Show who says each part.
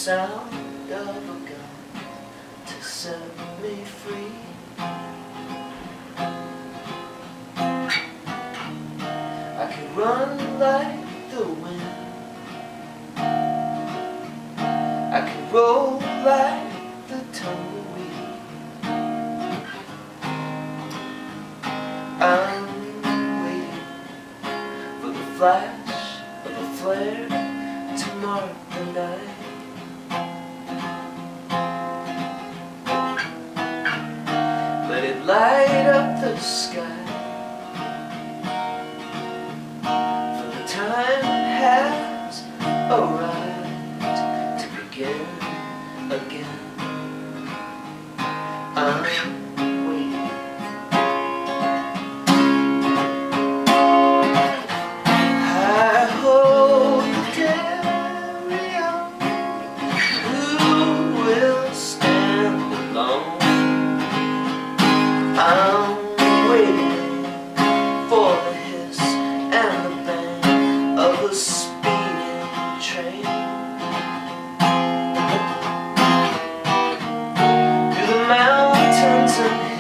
Speaker 1: sound of a gun to set me free. I can run like the wind, I can roll like the tumbleweed. I'm waiting for the flash of a flare to mark the night. Let it light up the sky, for the time has arrived to begin again. I'm waiting. I hold the carry-on. Who will stand alone? I'm waiting for the hiss and the bang of a speeding train. Through the mountains and